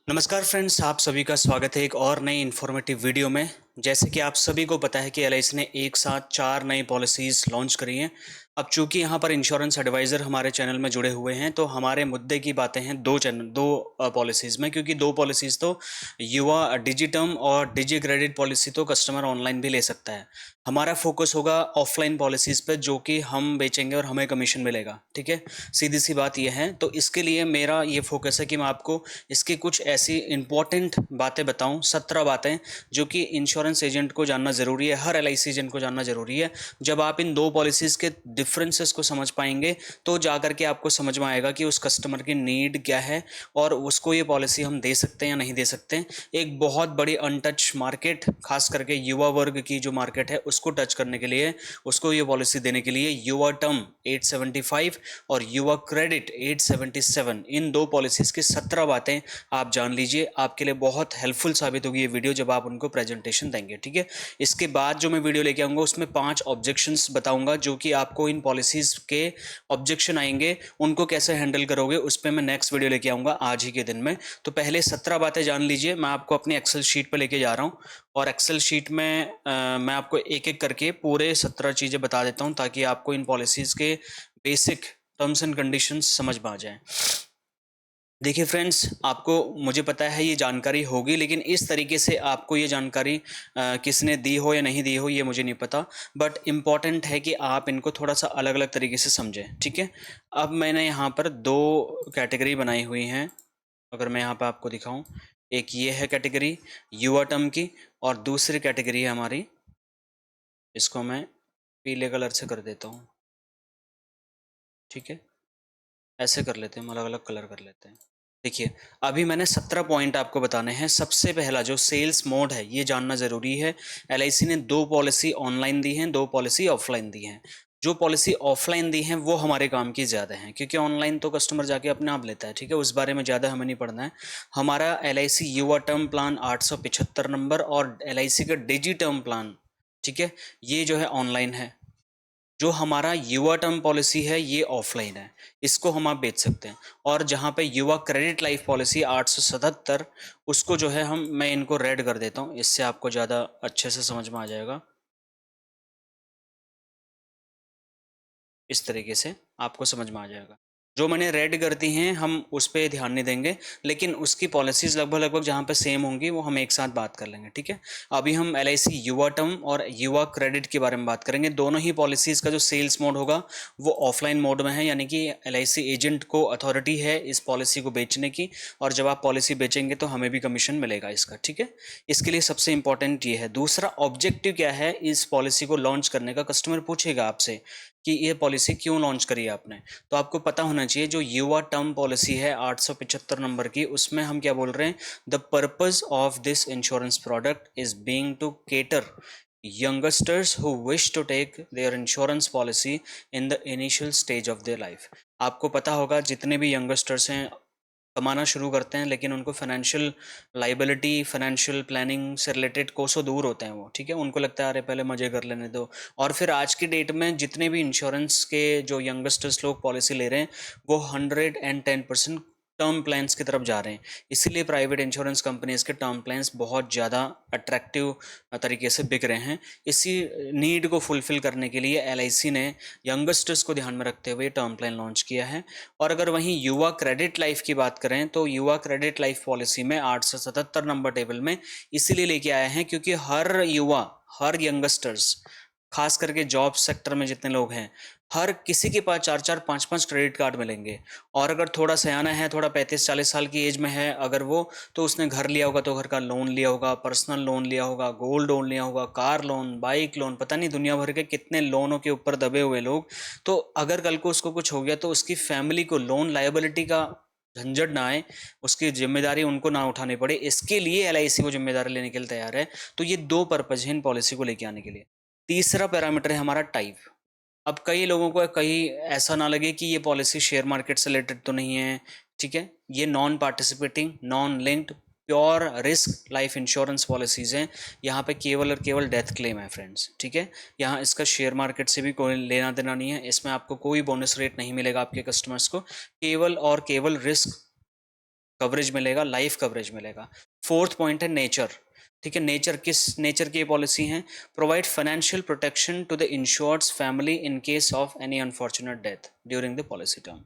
नमस्कार फ्रेंड्स, आप सभी का स्वागत है एक और नई इन्फॉर्मेटिव वीडियो में। जैसे कि आप सभी को पता है कि एलआईसी ने एक साथ 4 नई पॉलिसीज़ लॉन्च करी हैं। अब चूंकि यहाँ पर इंश्योरेंस एडवाइज़र हमारे चैनल में जुड़े हुए हैं, तो हमारे मुद्दे की बातें हैं दो पॉलिसीज़ में, क्योंकि दो पॉलिसीज़ तो युवा डिजिटर्म और डिजी क्रेडिट पॉलिसी तो कस्टमर ऑनलाइन भी ले सकता है। हमारा फोकस होगा ऑफलाइन पॉलिसीज़ पे, जो कि हम बेचेंगे और हमें कमीशन मिलेगा। ठीक है, सीधी सी बात यह है। तो इसके लिए मेरा ये फोकस है कि मैं आपको इसकी कुछ ऐसी इंपॉर्टेंट बातें बताऊं, 17 बातें जो कि इंश्योरेंस एजेंट को जानना ज़रूरी है, हर एलआईसी एजेंट को जानना ज़रूरी है। जब आप इन दो पॉलिसीज़ के डिफरेंसेस को समझ पाएंगे तो जाकर के आपको समझ में आएगा कि उस कस्टमर की नीड क्या है और उसको ये पॉलिसी हम दे सकते हैं या नहीं दे सकते। एक बहुत बड़ी अनटच मार्केट, खास करके युवा वर्ग की जो मार्केट है उसको टच करने के लिए, उसको ये पॉलिसी देने के लिए युवा टर्म 875 और युवा क्रेडिट 877, इन दो पॉलिसीज़ की 17 बातें आप जान लीजिए। आपके लिए बहुत हेल्पफुल साबित होगी ये वीडियो जब आप उनको प्रेजेंटेशन देंगे। ठीक है, इसके बाद जो मैं वीडियो लेके आऊँगा उसमें 5 ऑब्जेक्शंस बताऊंगा, जो कि आपको इन पॉलिसीज़ के ऑब्जेक्शन आएंगे उनको कैसे हैंडल करोगे उस पर मैं नेक्स्ट वीडियो लेके आऊँगा आज ही के दिन में। तो पहले 17 बातें जान लीजिए। मैं आपको अपनी एक्सेल शीट पर लेके जा रहा हूँ और एक्सेल शीट में मैं आपको एक एक करके पूरे 17 चीज़ें बता देता हूँ, ताकि आपको इन पॉलिसीज़ के बेसिक टर्म्स एंड कंडीशंस समझ में आ जाएं। देखिए फ्रेंड्स, आपको, मुझे पता है ये जानकारी होगी, लेकिन इस तरीके से आपको ये जानकारी किसने दी हो या नहीं दी हो ये मुझे नहीं पता, बट इम्पॉर्टेंट है कि आप इनको थोड़ा सा अलग अलग तरीके से समझें। ठीक है, अब मैंने यहाँ पर दो कैटेगरी बनाई हुई हैं। अगर मैं यहाँ पर आपको दिखाऊं, एक ये है कैटेगरी युवा टर्म की और दूसरी कैटेगरी है हमारी, इसको मैं पीले कलर से कर देता हूँ। ठीक है, ऐसे कर लेते हैं, हम अलग अलग कलर कर लेते हैं। देखिए, अभी मैंने 17 पॉइंट आपको बताने हैं। सबसे पहला जो सेल्स मोड है ये जानना ज़रूरी है। एलआईसी ने दो पॉलिसी ऑनलाइन दी हैं, दो पॉलिसी ऑफलाइन दी हैं। जो पॉलिसी ऑफलाइन दी हैं वो हमारे काम की ज़्यादा हैं, क्योंकि ऑनलाइन तो कस्टमर जाके अपने आप लेता है। ठीक है, उस बारे में ज़्यादा हमें नहीं पढ़ना है। हमारा एलआईसी युवा टर्म प्लान 875 नंबर और एलआईसी का डिजी टर्म प्लान, ठीक है, ये जो है ऑनलाइन है। जो हमारा युवा टर्म पॉलिसी है ये ऑफलाइन है, इसको हम आप बेच सकते हैं। और जहाँ पे युवा क्रेडिट लाइफ पॉलिसी 877, उसको जो है मैं इनको रेड कर देता हूँ, इससे आपको ज़्यादा अच्छे से समझ में आ जाएगा। इस तरीके से आपको समझ में आ जाएगा। जो मैंने रेड कर दी हैं हम उस पर ध्यान नहीं देंगे, लेकिन उसकी पॉलिसीज़ लगभग लगभग जहाँ पे सेम होंगी वो हम एक साथ बात कर लेंगे। ठीक है, अभी हम एलआईसी युवा टर्म और युवा क्रेडिट के बारे में बात करेंगे। दोनों ही पॉलिसीज़ का जो सेल्स मोड होगा वो ऑफलाइन मोड में है, यानी कि एलआईसी एजेंट को अथॉरिटी है इस पॉलिसी को बेचने की, और जब आप पॉलिसी बेचेंगे तो हमें भी कमीशन मिलेगा इसका। ठीक है, इसके लिए सबसे इंपॉर्टेंट ये है। दूसरा ऑब्जेक्टिव क्या है इस पॉलिसी को लॉन्च करने का, कस्टमर पूछेगा आपसे कि ये पॉलिसी क्यों लॉन्च करी है आपने, तो आपको पता होना चाहिए। जो युवा टर्म पॉलिसी है 875 नंबर की, उसमें हम क्या बोल रहे हैं, the purpose of this insurance product is being to cater youngsters who wish to take their insurance policy in the initial stage of their life। आपको पता होगा जितने भी यंगस्टर्स हैं कमाना शुरू करते हैं, लेकिन उनको फाइनेंशियल लाइबिलिटी, फाइनेंशियल प्लानिंग से रिलेटेड कोसों दूर होते हैं वो। ठीक है, उनको लगता है अरे पहले मजे कर लेने दो। और फिर आज की डेट में जितने भी इंश्योरेंस के जो यंगस्टर्स लोग पॉलिसी ले रहे हैं वो 110% टर्म प्लान्स की तरफ जा रहे हैं। इसीलिए प्राइवेट इंश्योरेंस कंपनीज के टर्म प्लान्स बहुत ज़्यादा अट्रैक्टिव तरीके से बिक रहे हैं। इसी नीड को फुलफिल करने के लिए एलआईसी ने यंगस्टर्स को ध्यान में रखते हुए टर्म प्लान लॉन्च किया है। और अगर वहीं युवा क्रेडिट लाइफ की बात करें तो युवा क्रेडिट लाइफ पॉलिसी में 877 नंबर टेबल में इसीलिए लेके आए हैं क्योंकि हर युवा, हर यंगस्टर्स, खास करके जॉब सेक्टर में जितने लोग हैं, हर किसी के पास 4-4 5-5 क्रेडिट कार्ड मिलेंगे। और अगर थोड़ा सयाना है, थोड़ा 35-40 साल की एज में है अगर वो, तो उसने घर लिया होगा तो घर का लोन लिया होगा, पर्सनल लोन लिया होगा, गोल्ड लोन लिया होगा, कार लोन, बाइक लोन, पता नहीं दुनिया भर के कितने लोनों के ऊपर दबे हुए लोग। तो अगर कल को उसको कुछ हो गया तो उसकी फैमिली को लोन लायबिलिटी का झंझट ना आए, उसकी जिम्मेदारी उनको ना उठानी पड़े, इसके लिए एलआईसी वो जिम्मेदारी लेने के लिए तैयार है। तो ये दो पर्पज है इन पॉलिसी को लेके आने के लिए। तीसरा पैरामीटर है हमारा टाइप। अब कई लोगों को कहीं ऐसा ना लगे कि ये पॉलिसी शेयर मार्केट से रिलेटेड तो नहीं है। ठीक है, ये non participating, non linked, pure risk life insurance policies हैं। यहाँ पे केवल और केवल डेथ क्लेम है फ्रेंड्स। ठीक है, यहाँ इसका शेयर मार्केट से भी कोई लेना देना नहीं है, इसमें आपको कोई बोनस रेट नहीं मिलेगा आपके कस्टमर्स को, केवल और केवल रिस्क कवरेज मिलेगा, लाइफ कवरेज मिलेगा। फोर्थ पॉइंट है नेचर। ठीक है, नेचर किस नेचर की पॉलिसी है? Provide financial protection to the insured's family in case of any unfortunate death during the policy term.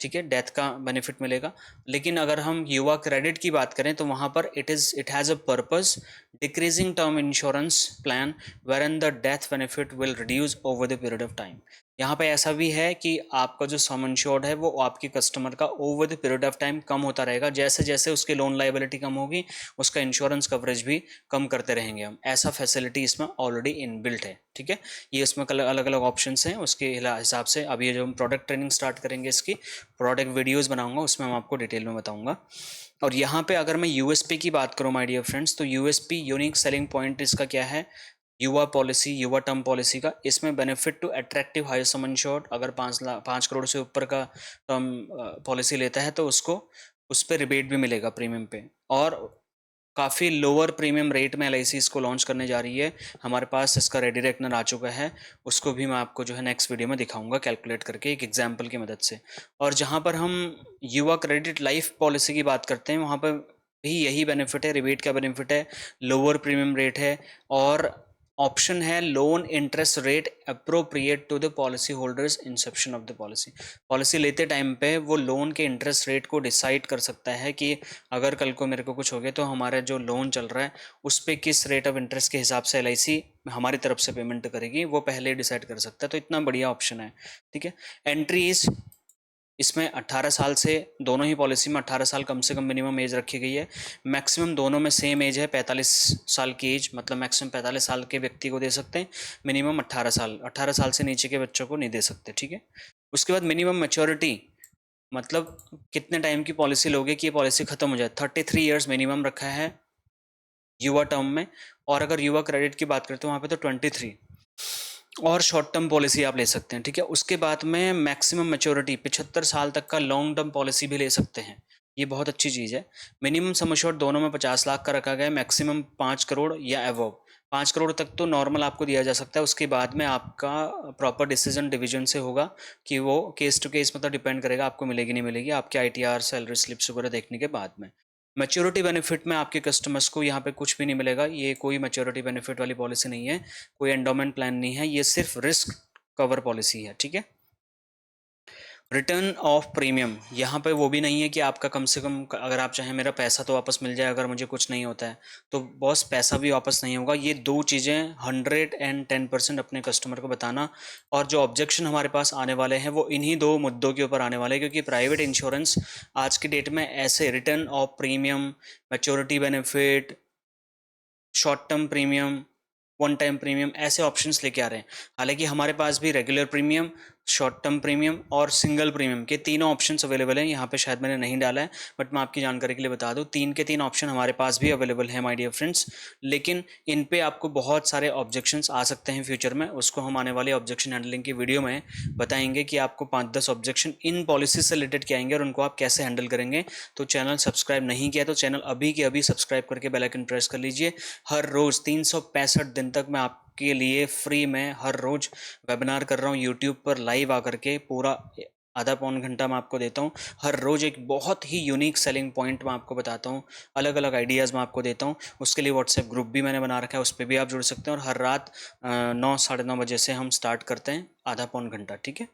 ठीक है, डेथ का बेनिफिट मिलेगा। लेकिन अगर हम युवा क्रेडिट की बात करें तो वहां पर it has a purpose decreasing term insurance plan where the death benefit will reduce over the period of time. यहाँ पे ऐसा भी है कि आपका जो सम इंश्योर्ड है वो आपके कस्टमर का over the period of time कम होता रहेगा। जैसे जैसे उसकी लोन लाइबिलिटी कम होगी उसका इंश्योरेंस कवरेज भी कम करते रहेंगे हम। ऐसा फैसिलिटी इसमें ऑलरेडी इनबिल्ट है। ठीक है, ये इसमें अलग अलग ऑप्शन हैं उसके हिसाब से। अब ये जो हम प्रोडक्ट ट्रेनिंग स्टार्ट करेंगे, इसकी प्रोडक्ट वीडियोज़ बनाऊंगा, उसमें हम आपको डिटेल में बताऊंगा। और यहाँ पे अगर मैं यूएसपी की बात करूँ माय डियर फ्रेंड्स, तो यूएसपी यूनिक सेलिंग पॉइंट इसका क्या है? युवा पॉलिसी, युवा टर्म पॉलिसी का, इसमें benefit to attractive higher sum insured. अगर 5 करोड़ से ऊपर का टर्म पॉलिसी लेता है तो उसको उस पर रिबेट भी मिलेगा प्रीमियम पे। और काफ़ी लोअर प्रीमियम रेट में एलआईसी इसको लॉन्च करने जा रही है। हमारे पास इसका रेडी रेकनर आ चुका है, उसको भी मैं आपको जो है नेक्स्ट वीडियो में दिखाऊंगा कैलकुलेट करके एक एग्जाम्पल की मदद से। और जहाँ पर हम युवा क्रेडिट लाइफ पॉलिसी की बात करते हैं वहाँ पर भी यही बेनिफिट है, रिबेट का बेनिफिट है, लोअर प्रीमियम रेट है, और ऑप्शन है loan interest rate appropriate to the policy holders inception of the policy. Policy लेते टाइम पे वो लोन के इंटरेस्ट रेट को डिसाइड कर सकता है कि अगर कल को मेरे को कुछ हो गया तो हमारा जो लोन चल रहा है उस पर किस रेट ऑफ इंटरेस्ट के हिसाब से एलआईसी हमारी तरफ से पेमेंट करेगी, वो पहले डिसाइड कर सकता है। तो इतना बढ़िया ऑप्शन है। ठीक है, एंट्री इज इसमें 18 साल से, दोनों ही पॉलिसी में 18 साल कम से कम मिनिमम एज रखी गई है। मैक्सिमम दोनों में सेम एज है, 45 साल की एज, मतलब मैक्सिमम 45 साल के व्यक्ति को दे सकते हैं, मिनिमम 18 साल। 18 साल से नीचे के बच्चों को नहीं दे सकते। ठीक है, उसके बाद मिनिमम मैच्योरिटी, मतलब कितने टाइम की पॉलिसी लोगे कि ये पॉलिसी खत्म हो जाए, 33 ईयर्स मिनिमम रखा है युवा टर्म में। और अगर युवा क्रेडिट की बात करते हैं वहाँ पे तो 23, और शॉर्ट टर्म पॉलिसी आप ले सकते हैं। ठीक है, उसके बाद में मैक्सिमम मैच्योरिटी 75 साल तक का लॉन्ग टर्म पॉलिसी भी ले सकते हैं, ये बहुत अच्छी चीज़ है। मिनिमम सम एश्योर्ड दोनों में 50 लाख का रखा गया है, मैक्सिमम 5 करोड़ या अबव। 5 करोड़ तक तो नॉर्मल आपको दिया जा सकता है, उसके बाद में आपका प्रॉपर डिसीजन डिवीजन से होगा कि वो केस टू केस मतलब डिपेंड करेगा आपको मिलेगी नहीं मिलेगी, आपके आईटीआर सैलरी स्लिप्स वगैरह देखने के बाद में। मैच्योरिटी बेनिफिट में आपके कस्टमर्स को यहाँ पे कुछ भी नहीं मिलेगा, ये कोई मैच्योरिटी बेनिफिट वाली पॉलिसी नहीं है, कोई एंडोमेंट प्लान नहीं है, ये सिर्फ रिस्क कवर पॉलिसी है। ठीक है, रिटर्न ऑफ प्रीमियम, यहाँ पे वो भी नहीं है कि आपका कम से कम, अगर आप चाहें मेरा पैसा तो वापस मिल जाए अगर मुझे कुछ नहीं होता है, तो बॉस पैसा भी वापस नहीं होगा। ये दो चीज़ें 110% अपने कस्टमर को बताना। और जो ऑब्जेक्शन हमारे पास आने वाले हैं वो इन्हीं दो मुद्दों के ऊपर आने वाले हैं, क्योंकि प्राइवेट इंश्योरेंस आज की डेट में ऐसे return of premium, maturity benefit, short term premium, one time premium, ऐसे ऑप्शंस लेके आ रहे हैं। हालांकि हमारे पास भी regular premium, short term premium और सिंगल प्रीमियम के तीनों ऑप्शंस अवेलेबल हैं। यहाँ पे शायद मैंने नहीं डाला है, बट मैं आपकी जानकारी के लिए बता दूँ, तीन के तीन ऑप्शन हमारे पास भी अवेलेबल है माय डियर फ्रेंड्स। लेकिन इन पे आपको बहुत सारे ऑब्जेक्शंस आ सकते हैं फ्यूचर में, उसको हम आने वाले ऑब्जेक्शन हैंडलिंग की वीडियो में बताएंगे कि आपको 5-10 ऑब्जेक्शन इन पॉलिसी से रिलेटेड क्या आएंगे और उनको आप कैसे हैंडल करेंगे। तो चैनल सब्सक्राइब नहीं किया तो चैनल अभी के अभी सब्सक्राइब करके बेल आइकन प्रेस कर लीजिए। हर रोज़ 365 दिन तक मैं आपके लिए फ्री में हर रोज़ वेबिनार कर रहा हूँ यूट्यूब पर लाइव आकर के, पूरा आधा पौन घंटा मैं आपको देता हूँ। हर रोज़ एक बहुत ही यूनिक सेलिंग पॉइंट मैं आपको बताता हूँ, अलग अलग आइडियाज़ मैं आपको देता हूँ। उसके लिए व्हाट्सएप ग्रुप भी मैंने बना रखा है, उस पर भी आप जुड़ सकते हैं। और हर रात 9-9:30 बजे से हम स्टार्ट करते हैं, आधा पौन घंटा। ठीक है,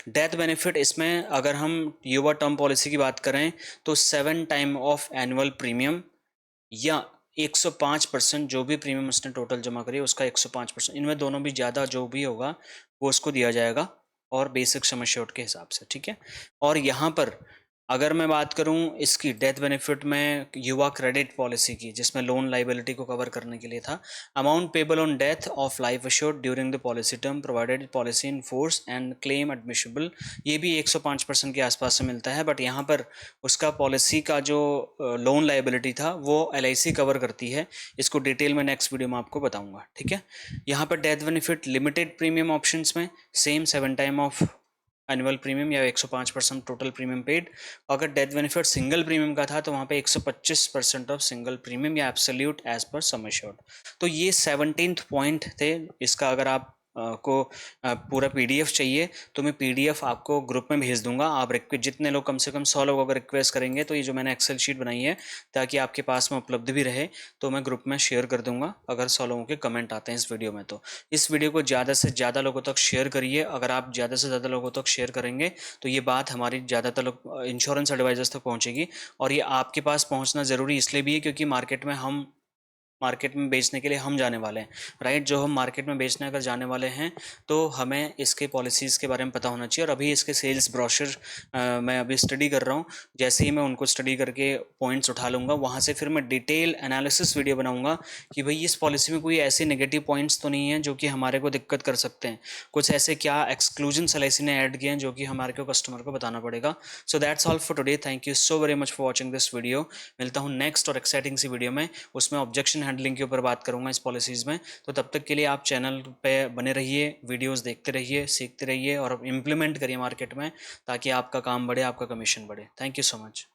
डेथ बेनिफिट, इसमें अगर हम युवा टर्म पॉलिसी की बात करें तो 7 टाइम ऑफ एनुअल प्रीमियम या 105% जो भी प्रीमियम उसने टोटल जमा करी उसका 105%, इनमें दोनों भी ज़्यादा जो भी होगा वो उसको दिया जाएगा, और बेसिक सम एश्योर्ड के हिसाब से। ठीक है, और यहाँ पर अगर मैं बात करूं इसकी डेथ बेनिफिट में युवा क्रेडिट पॉलिसी की, जिसमें लोन लाइबिलिटी को कवर करने के लिए था, amount payable on death of life assured during the policy term provided policy in force and claim admissible, ये भी 105% के आसपास से मिलता है। बट यहाँ पर उसका पॉलिसी का जो लोन लाइबिलिटी था वो एलआईसी कवर करती है, इसको डिटेल में नेक्स्ट वीडियो में आपको बताऊंगा। ठीक है, यहाँ पर death benefit limited premium options में same 7 time of annual premium या 105% टोटल प्रीमियम पेड। अगर डेथ बेनिफिट सिंगल प्रीमियम का था तो वहाँ पे 125% ऑफ सिंगल प्रीमियम या absolute as per sum assured. तो ये 17th पॉइंट थे इसका। अगर आप पूरा पीडीएफ चाहिए तो मैं पीडीएफ आपको ग्रुप में भेज दूंगा। आप जितने लोग, कम से कम 100 लोग अगर रिक्वेस्ट करेंगे तो ये जो मैंने एक्सेल शीट बनाई है ताकि आपके पास में उपलब्ध भी रहे, तो मैं ग्रुप में शेयर कर दूंगा अगर 100 लोगों के कमेंट आते हैं इस वीडियो में। तो इस वीडियो को ज़्यादा से ज़्यादा लोगों तक शेयर करिए। अगर आप ज़्यादा से ज़्यादा लोगों तक शेयर करेंगे तो ये बात हमारी ज़्यादातर लोग इंश्योरेंस एडवाइजर्स तक पहुँचेगी। और ये आपके पास पहुँचना ज़रूरी इसलिए भी है क्योंकि मार्केट में बेचने के लिए हम जाने वाले हैं, राइट। जो हम मार्केट में बेचने अगर जाने वाले हैं तो हमें इसके पॉलिसीज़ के बारे में पता होना चाहिए। और अभी इसके सेल्स ब्रोशर मैं अभी स्टडी कर रहा हूँ। जैसे ही मैं उनको स्टडी करके पॉइंट्स उठा लूँगा, वहाँ से फिर मैं डिटेल एनालिसिस वीडियो बनाऊँगा कि भाई इस पॉलिसी में कोई ऐसे नेगेटिव पॉइंट्स तो नहीं है जो कि हमारे को दिक्कत कर सकते हैं। कुछ ऐसे क्या एक्सक्लूजन एलआईसी ने ऐड किए हैं जो कि हमारे को कस्टमर को बताना पड़ेगा। So that's all for today. Thank you so very much for watching this video. मिलता हूँ नेक्स्ट और एक्साइटिंग सी वीडियो में, उसमें ऑब्जेक्शन हैंडलिंग के ऊपर बात करूंगा इस पॉलिसीज़ में। तो तब तक के लिए आप चैनल पे बने रहिए, वीडियोस देखते रहिए, सीखते रहिए और इम्प्लीमेंट करिए मार्केट में, ताकि आपका काम बढ़े, आपका कमीशन बढ़े। Thank you so much.